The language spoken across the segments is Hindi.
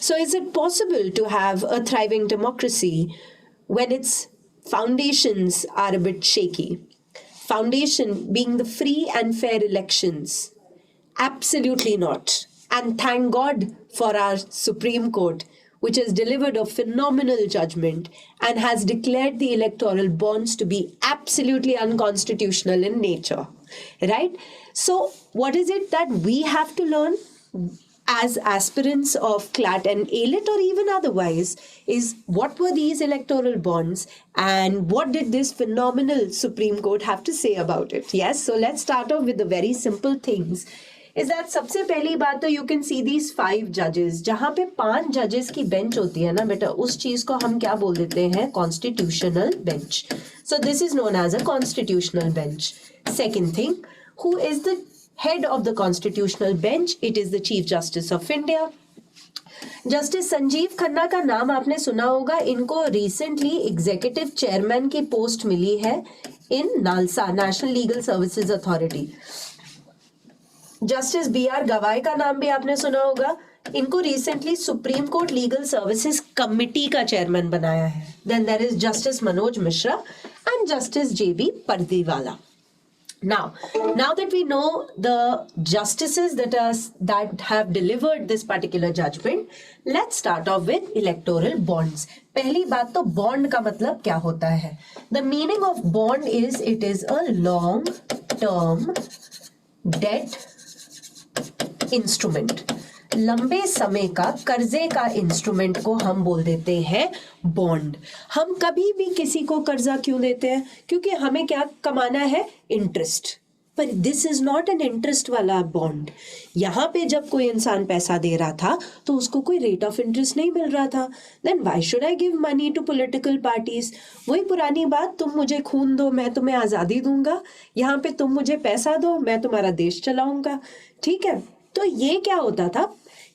So is it possible to have a thriving democracy when its foundations are a bit shaky? Foundation being the free and fair elections. Absolutely not. And thank God for our Supreme Court, which has delivered a phenomenal judgment and has declared the electoral bonds to be absolutely unconstitutional in nature. Right? So, what is it that we have to learn as aspirants of CLAT and ALET or even otherwise is what were these electoral bonds and what did this phenomenal Supreme Court have to say about it? Yes, so let's start off with the very simple things. Is that सबसे पहली बात तो you can see these 5 judges जहाँ पे 5 judges की bench होती है ना बेटा उस चीज को हम क्या बोल देते हैं constitutional bench. So this is known as a constitutional bench. Second thing, who is the head of the constitutional bench? It is the Chief Justice of India. Justice Sanjiv Khanna का नाम आपने सुना होगा. इनको रिसेंटली एग्जीक्यूटिव चेयरमैन की पोस्ट मिली है in NALSA, national legal services authority. Justice BR Gavai का नाम भी आपने सुना होगा. इनको recently supreme court legal services committee का चेयरमैन बनाया है. Then there is justice Manoj Mishra and justice JB Pardiwala. Now that we know the justices that have delivered this particular judgment, let's start off with electoral bonds. पहली बात तो bond का मतलब क्या होता है? The meaning of bond is it is a long term debt instrument. लंबे समय का कर्जे का इंस्ट्रूमेंट को हम बोल देते हैं बॉन्ड. हम कभी भी किसी को कर्जा क्यों देते हैं? क्योंकि हमें क्या कमाना है? इंटरेस्ट. पर this is not an interest वाला बॉन्ड. यहाँ पे जब कोई इंसान पैसा दे रहा था तो उसको कोई रेट ऑफ इंटरेस्ट नहीं मिल रहा था. Then why should I give money to political parties? वही पुरानी बात, तुम मुझे खून दो मैं तुम्हें आज़ादी दूंगा. यहाँ पे तुम मुझे पैसा दो मैं तुम्हारा देश चलाऊंगा. ठीक है, तो ये क्या होता था?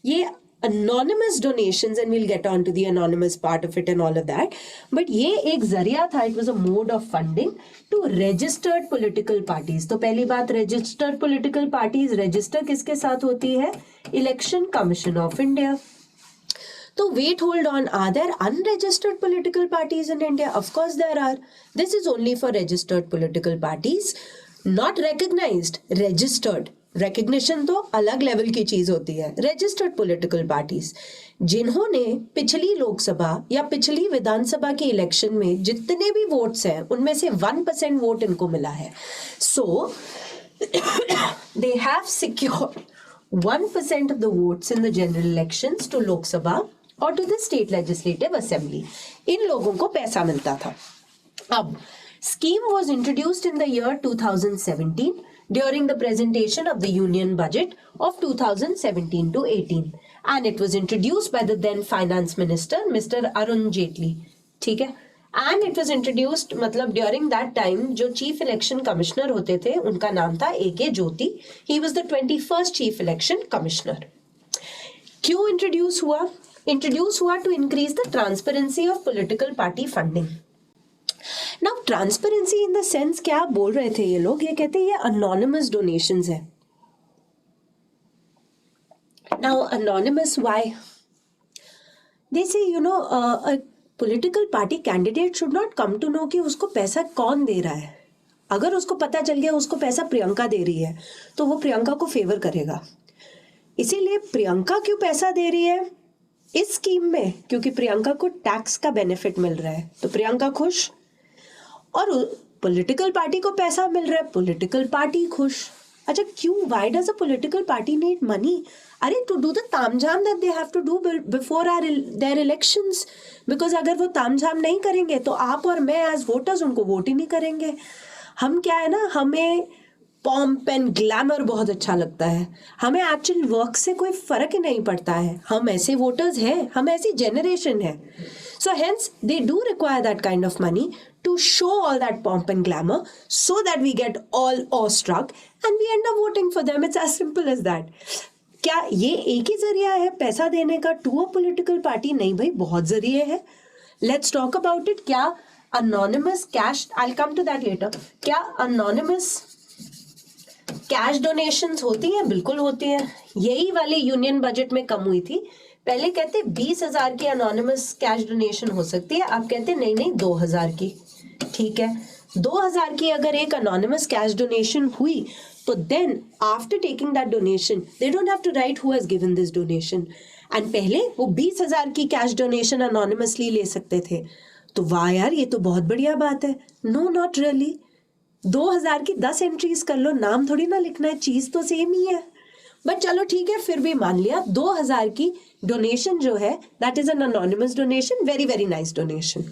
ये anonymous donations, and we'll get on to the anonymous part of it and all of that, but ये एक जरिया था, it was a mode of funding to registered political parties. तो पहली बात, registered political parties register किसके साथ होती है? Election Commission of India. तो wait, hold on, are there unregistered political parties in India? Of course there are. This is only for registered political parties, not recognized, registered. Recognition तो अलग लेवल की चीज होती है. रजिस्टर्ड पॉलिटिकल पार्टीज जिन्होंने पिछली लोकसभा या पिछली विधानसभा के इलेक्शन में जितने भी वोट्स हैं उनमें से 1% वोट इनको मिला है. So they have secured 1% of the votes in the general elections to Lok Sabha और to the state legislative assembly. इन लोगों को पैसा मिलता था. अब scheme was introduced in the year 2017 during the presentation of the union budget of 2017 to 18, and it was introduced by the then finance minister Mr. Arun Jaitley. ठीक है, and it was introduced मतलब during that time जो chief election commissioner होते थे उनका नाम था AK Jyoti. He was the 21st chief election commissioner. क्यों introduce हुआ? Introduce हुआ to increase the transparency of political party funding. Now transparency in the sense क्या बोल रहे थे ये लोग? ये कहते हैं ये anonymous donations है. Now anonymous why? They say a political party candidate should not come to know कि उसको पैसा कौन दे रहा है. अगर उसको पता चल गया उसको पैसा प्रियंका दे रही है तो वो प्रियंका को फेवर करेगा. इसीलिए प्रियंका क्यों पैसा दे रही है इस स्कीम में? क्योंकि प्रियंका को टैक्स का बेनिफिट मिल रहा है तो प्रियंका खुश, और पॉलिटिकल पार्टी को पैसा मिल रहा है, पॉलिटिकल पार्टी खुश. अच्छा क्यों? Why does a political party need money? अरे टू डू द तामझाम that they have to do before their elections. Because अगर वो तामझाम नहीं करेंगे तो आप और मैं एज वोटर्स उनको वोट ही नहीं करेंगे. हम क्या है ना, हमें पॉम्प एंड ग्लैमर बहुत अच्छा लगता है, हमें एक्चुअल वर्क से कोई फर्क ही नहीं पड़ता है. हम ऐसे वोटर्स हैं, हम ऐसी जनरेशन है. So hence they do require that kind of money to show all that pomp and glamour so that we get all awestruck and we end up voting for them. It's as simple as that. क्या ये एक ही जरिया है पैसा देने का to a political party? नहीं भाई, बहुत जरिए हैं. Let's talk about it. क्या anonymous cash, I'll come to that later, क्या anonymous कैश डोनेशंस होती हैं? बिल्कुल होती हैं. यही वाली यूनियन बजट में कम हुई थी पहले कहते 20,000 की अनोनिमस कैश डोनेशन हो सकती है, अब कहते नहीं नहीं 2,000 की। ठीक है, 2,000 की अगर एक अनोनिमस कैश डोनेशन हुई तो then after taking that donation they don't have to write who has given this donation. And पहले वो 20,000 की कैश डोनेशन अनोनिमसली ले सकते थे। तो वाह यार, ये तो बहुत बढ़िया बात है। No not really. 2,000 की 10 एंट्रीज कर लो, नाम थोड़ी ना लिखना है, चीज तो सेम ही है। बट चलो ठीक है, फिर भी मान लिया 2,000 की डोनेशन जो है that is an anonymous donation, very very nice donation.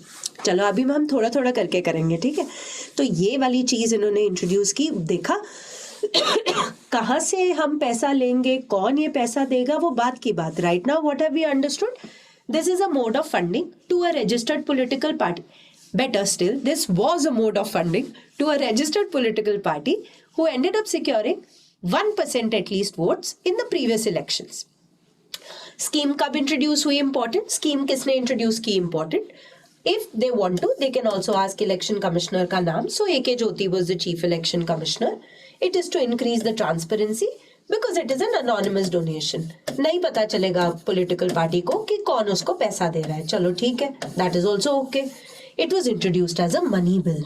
चलो अभी हम थोड़ा थोड़ा करके करेंगे, ठीक है। तो ये वाली चीज इन्होंने इंट्रोड्यूस की, देखा कहाँ से हम पैसा लेंगे, कौन ये पैसा देगा, वो बात की बात। Right now what have we understood? This is a mode of funding to a registered political party. Better still, this was a mode of funding to a registered political party who ended up securing 1% at least votes in the previous elections. Scheme कब introduce हुई important? Scheme किसने introduce की important? If they want to, they can also ask election commissioner का नाम. So A.K. Jyoti was the chief election commissioner. It is to increase the transparency because it is an anonymous donation. नहीं पता चलेगा political party को कि कौन उसको पैसा दे रहा है. चलो ठीक है, that is also okay. It was introduced as a money bill.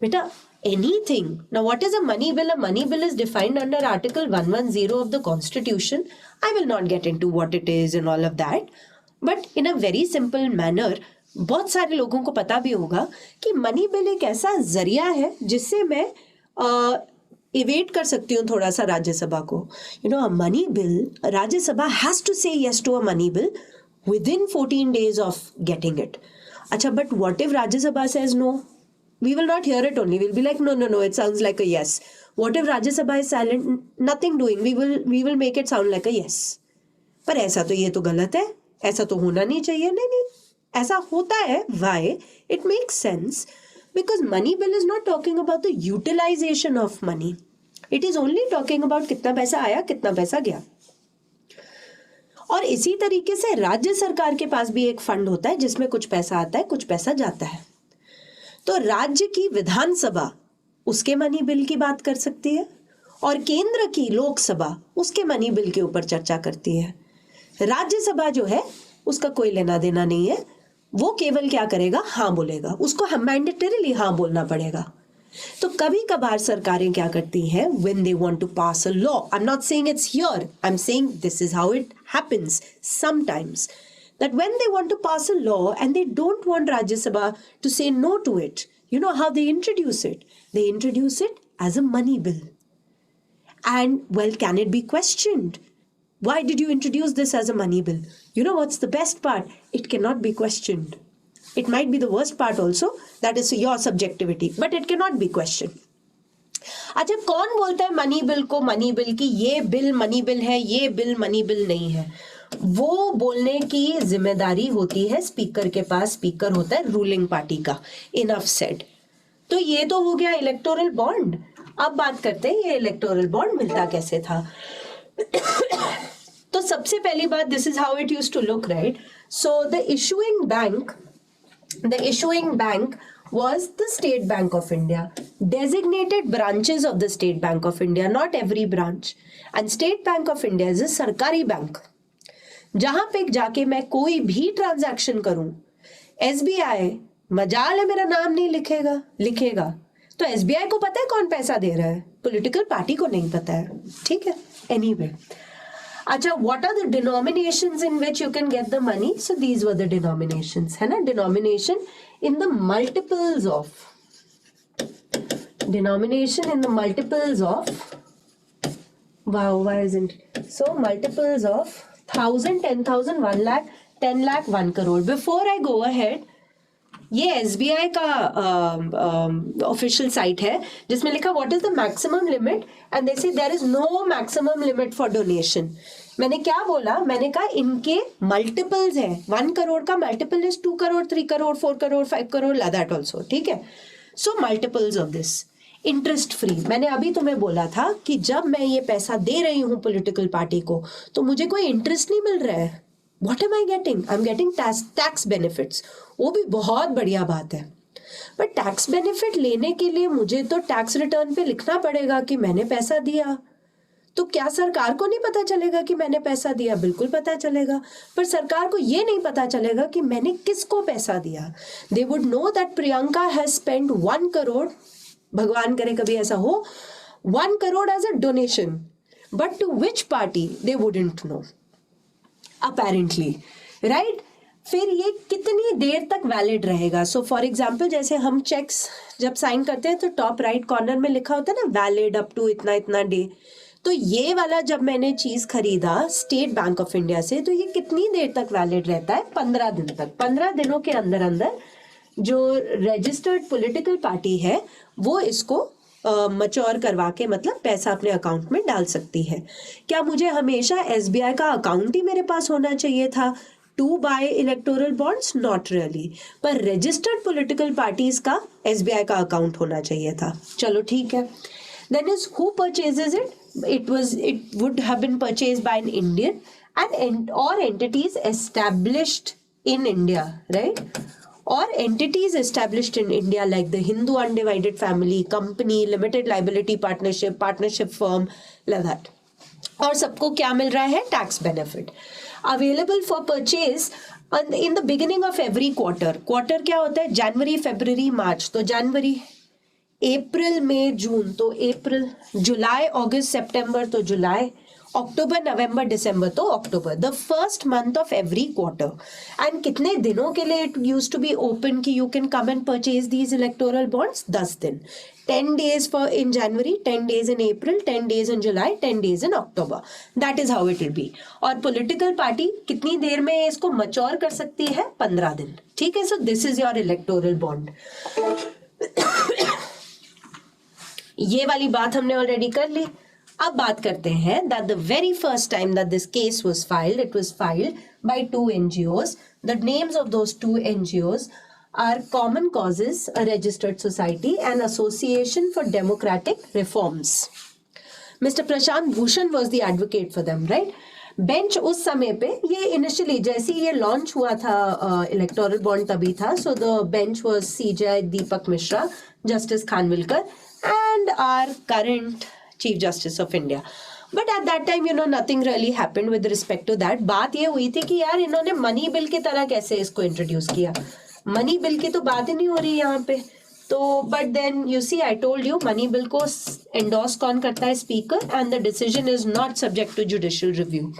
Beta, anything. Now, what is a money bill? A money bill is defined under Article 110 of the Constitution. I will not get into what it is and all of that. But in a very simple manner, बहुत सारे लोगों को पता भी होगा कि मनी बिल एक ऐसा जरिया है जिससे मैं इवेट कर सकती हूँ थोड़ा सा राज्यसभा को. You know, a money bill, Rajya Sabha has to say yes to a money bill within 14 days of getting it. Acha, but what if Rajya Sabha says no? We will not hear it only. We'll be like, no, it sounds like a yes. What if Rajya Sabha is silent, nothing doing? We will make it sound like a yes. पर ऐसा तो ये तो गलत है, ऐसा तो होना नहीं चाहिए. नहीं, ऐसा होता है. Why? It makes sense because money bill is not talking about the utilization of money. It is only talking about कितना पैसा आया, कितना पैसा गया. और इसी तरीके से राज्य सरकार के पास भी एक फंड होता है जिसमें कुछ पैसा आता है, कुछ पैसा जाता है. तो राज्य की विधानसभा उसके मनी बिल की बात कर सकती है और केंद्र की लोकसभा उसके मनी बिल के ऊपर चर्चा करती है. राज्यसभा जो है उसका कोई लेना देना नहीं है, वो केवल क्या करेगा, हाँ बोलेगा. उसको हम मैंडेटरीली हाँ बोलना पड़ेगा. तो कभी कभार सरकारें क्या करती हैं, when they want to pass a law, I'm not saying it's here, I'm saying this is how it happens sometimes, that when they want to pass a law and they don't want Rajya Sabha to say no to it, you know how they introduce it? They introduce it as a money bill. And well, can it be questioned? Why did you introduce this as a money bill? You know what's the best part? It cannot be questioned. It might be the worst part also, that is your subjectivity, but it cannot be questioned. अच्छा, कौन बोलता है मनी बिल को मनी बिल की ये बिल मनी बिल है, ये बिल मनी बिल नहीं है? वो बोलने की जिम्मेदारी होती है स्पीकर के पास. स्पीकर होता है रूलिंग पार्टी का. Enough said. तो ये तो हो गया इलेक्टोरल बॉन्ड. अब बात करते हैं ये इलेक्टोरल बॉन्ड मिलता कैसे था. तो सबसे पहली बात, this is how it used to look, right? So the issuing bank was the State Bank of India. Designated branches of the State Bank of India, not every branch. And State Bank of India is a सरकारी बैंक जहां पे जाके मैं कोई भी ट्रांजैक्शन करूं. SBI मजाल है मेरा नाम नहीं लिखेगा. तो SBI को पता है कौन पैसा दे रहा है, पॉलिटिकल पार्टी को नहीं पता है. ठीक है, एनीवे. अच्छा, what are the denominations in which you can get the money? So these were the denominations, है ना? Denomination in the multiples of. Wow, why isn't it? So multiples of 1,000, 10,000, 1 lakh, 10 lakh, 1 crore. Before I go ahead, ये SBI का ऑफिशियल साइट है जिसमें लिखा what is the maximum limit and they say there is no maximum limit for donation. मैंने क्या बोला? मैंने कहा इनके मल्टीपल्स है. 1 करोड़ का multiple is 2 crore, 3 crore, 4 crore, 5 crore, that also. ठीक है. So multiples of this. Interest free. मैंने अभी तुम्हें बोला था कि जब मैं ये पैसा दे रही हूँ पॉलिटिकल पार्टी को तो मुझे कोई इंटरेस्ट नहीं मिल रहा है. What am I getting? I'm getting tax benefits. वो भी बहुत बढ़िया बात है. पर टैक्स बेनिफिट लेने के लिए मुझे तो टैक्स रिटर्न पे लिखना पड़ेगा कि मैंने पैसा दिया. तो क्या सरकार को नहीं पता चलेगा कि मैंने पैसा दिया? बिल्कुल पता चलेगा, पर सरकार को ये नहीं पता चलेगा कि मैंने किसको पैसा दिया. They would know that Priyanka has spent 1 crore, भगवान करे कभी ऐसा हो, 1 crore as a donation, but to which party they wouldn't know apparently, right. फिर ये कितनी देर तक वैलिड रहेगा? सो फॉर एग्जाम्पल जैसे हम चेक्स जब साइन करते हैं तो टॉप राइट कॉर्नर में लिखा होता है ना, वैलिड अप टू इतना इतना डे. तो ये वाला जब मैंने चीज खरीदा स्टेट बैंक ऑफ इंडिया से, तो ये कितनी देर तक वैलिड रहता है? 15 दिन तक. 15 दिनों के अंदर अंदर जो रजिस्टर्ड पॉलिटिकल पार्टी है वो इसको मच्योर करवा के मतलब पैसा अपने अकाउंट में डाल सकती है. क्या मुझे हमेशा एसबीआई का अकाउंट ही मेरे पास होना चाहिए था to buy electoral bonds? Not really. पर रजिस्टर्ड पॉलिटिकल पार्टीज का एसबीआई का अकाउंट होना चाहिए था. चलो ठीक है. Then is who purchases it? It would have been purchased by an Indian and or entities established in India, right? Or entities established in India like the Hindu Undivided Family Company, Limited Liability Partnership firm, like that. और सबको क्या मिल रहा है? Tax benefit. Available for purchase in the beginning of every quarter. Quarter क्या होता है? जनवरी, फरवरी, मार्च. तो जनवरी, अप्रैल, मई, जून, तो अप्रैल, जुलाई, अगस्त, सितंबर, तो जुलाई, अक्टूबर, नवंबर, दिसंबर, तो अक्टूबर. The first month of every quarter. And कितने दिनों के लिए it used to be open कि you can come and purchase these electoral bonds? 10 दिन. 10 days for in January, 10 days in April, 10 days in July, 10 days in October. That is how it will be. और पॉलिटिकल पार्टी कितनी देर में इसको मच्योर कर सकती है? 15 दिन. ठीक है. So this is your electoral bond. ये वाली बात हमने ऑलरेडी कर ली. अब बात करते हैं that the very first time that this case was filed, it was filed by 2 NGOs. The names of those 2 NGOs are Common Causes, a registered society, and Association for Democratic Reforms. Mr. Prashant Bhushan was the advocate for them, right? Bench उस समय पे ये इनिशियली जैसे ये लॉन्च हुआ था इलेक्टोरल बॉन्ड तभी था. So the bench was CJ Deepak Mishra, justice Khanwilkar and our current Chief Justice of India. But at that time, nothing really happened with respect to that. बात ये हुई थी कि यार इन्होंने मनी बिल की तरह कैसे इसको इंट्रोड्यूस किया. मनी बिल की तो बात ही नहीं हो रही यहाँ पे. तो but then you see, I told you, money bill को एंडोर्स कौन करता है? Speaker. And the decision is not subject to judicial review.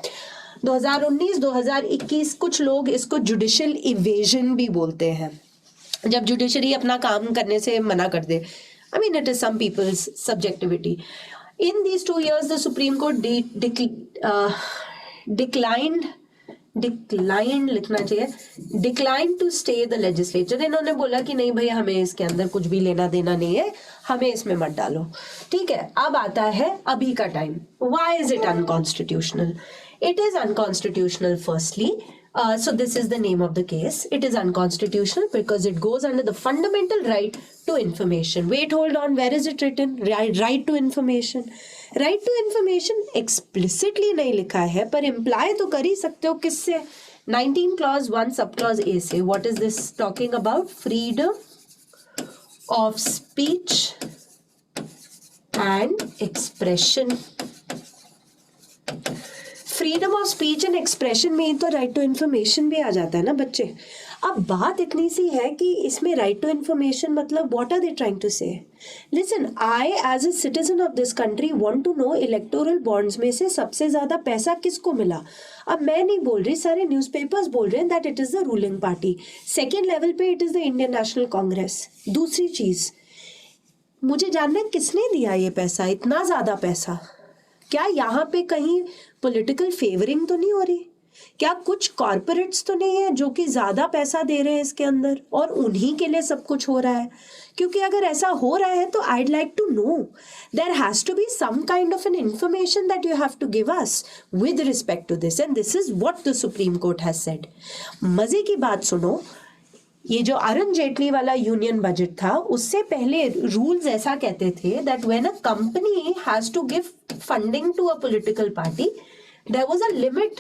2019-2021 कुछ लोग इसको जुडिशियल इवेजन भी बोलते हैं, जब जुडिशरी अपना काम करने से मना कर दे. I mean, it is some people's subjectivity. In these 2 years, the Supreme Court declined लिखना चाहिए, declined to stay the legislature. इन्होंने बोला कि नहीं भाई, हमें इसके अंदर कुछ भी लेना देना नहीं है, हमें इसमें मत डालो. ठीक है. अब आता है अभी का time. Why is it unconstitutional? It is unconstitutional firstly. So this is the name of the case. It is unconstitutional because it goes under the fundamental right to information. Wait, hold on. Where is it written? Right to information. Right to information explicitly नहीं लिखा है, पर imply तो कर ही सकते हो. किससे? 19 clause 1 sub clause A से. What is this talking about? Freedom of speech and expression. Freedom of speech and expression में तो राइट टू इन्फॉर्मेशन भी आ जाता है ना बच्चे. अब बात इतनी सी है कि इसमें राइट टू इन्फॉर्मेशन मतलब what are they trying to say? Listen, I as a citizen of this country want to know electoral bonds में से सबसे ज्यादा पैसा किसको मिला. अब मैं नहीं बोल रही, सारे न्यूज़पेपर्स बोल रहे हैं that it is the ruling party. Second level पे it is the Indian National Congress. दूसरी चीज मुझे जानना है किसने दिया ये पैसा, इतना ज्यादा पैसा. क्या यहाँ पे कहीं पॉलिटिकल फेवरिंग तो नहीं हो रही? क्या कुछ कॉर्पोरेट्स तो नहीं है जो कि ज्यादा पैसा दे रहे हैं इसके अंदर और उन्हीं के लिए सब कुछ हो रहा है? क्योंकि अगर ऐसा हो रहा है तो I'd like to know. There has to be some kind of an information that you have to give us with respect to this, and this is what the Supreme Court has said. मजे की बात सुनो, ये जो अरुण जेटली वाला यूनियन बजट था उससे पहले रूल्स ऐसा कहते थे that when a company has to give funding to a political party, there was a limit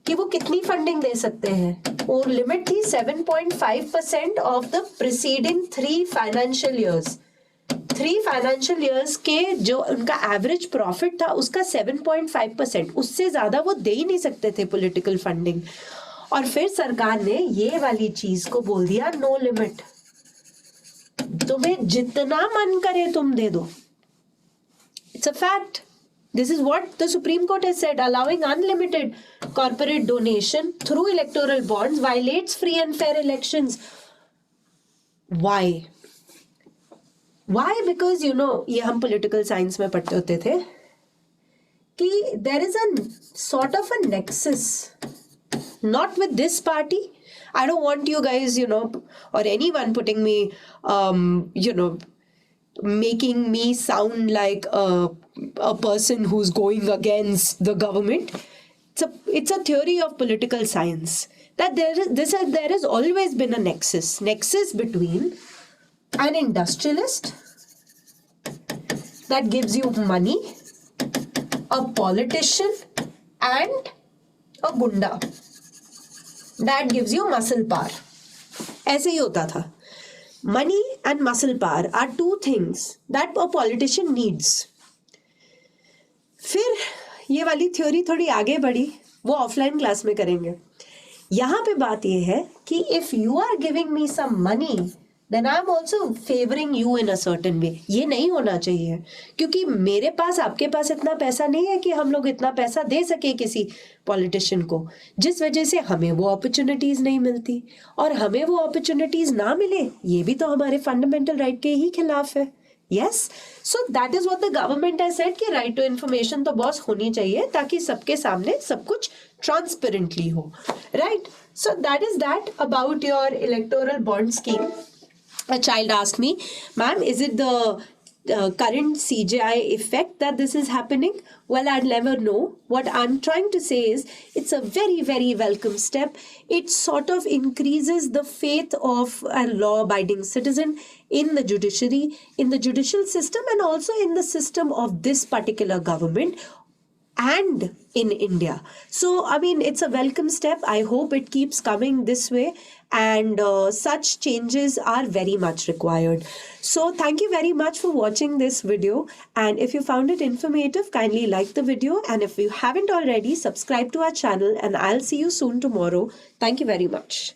कि वो कितनी फंडिंग दे सकते हैं. और लिमिट थी 7.5% of the preceding 3 financial years. 3 financial years के जो उनका एवरेज प्रॉफिट था उसका 7.5%, उससे ज्यादा वो दे ही नहीं सकते थे पॉलिटिकल फंडिंग। और फिर सरकार ने ये वाली चीज को बोल दिया नो लिमिट, तुम्हें जितना मन करे तुम दे दो। It's a fact. This is what the Supreme Court has said. Allowing unlimited corporate donation through electoral bonds violates free and fair elections. Why? Why? Because ये हम political science में पढ़ते होते थे कि there is a sort of a nexus, not with this party. I don't want you guys, or anyone putting me, making me sound like a person who's going against the government. It's a theory of political science that there has always been a nexus between an industrialist that gives you money, a politician, and a gunda that gives you muscle power. ऐसे ही होता था. Money and muscle power are two things that a politician needs. फिर ये वाली थ्योरी थोड़ी आगे बढ़ी, वो ऑफलाइन क्लास में करेंगे. यहाँ पे बात ये है कि if you are giving me some money, then I am also favoring you in a certain way. ये नहीं होना चाहिए, क्योंकि मेरे पास आपके पास इतना पैसा नहीं है कि हम लोग इतना पैसा दे सके किसी पॉलिटिशियन को, जिस वजह से हमें वो अपॉर्चुनिटीज नहीं मिलती. और हमें वो अपॉर्चुनिटीज ना मिले, ये भी तो हमारे फंडामेंटल राइट के ही खिलाफ है. Yes, so that is what the government has said कि right to information तो बॉस होनी चाहिए ताकि सबके सामने सब कुछ transparently हो. Right? So that is that about your electoral bond scheme. A child asked me, ma'am, is it the current CJI effect that this is happening? Well, I'd never know. What I'm trying to say is it's a very, very welcome step. It sort of increases the faith of a law-abiding citizen in the judiciary, in the judicial system, and also in the system of this particular government and in India. So, I mean, it's a welcome step. I hope it keeps coming this way, and such changes are very much required. So, thank you very much for watching this video, and if you found it informative, kindly like the video, and if you haven't already, subscribe to our channel, and I'll see you soon tomorrow. Thank you very much.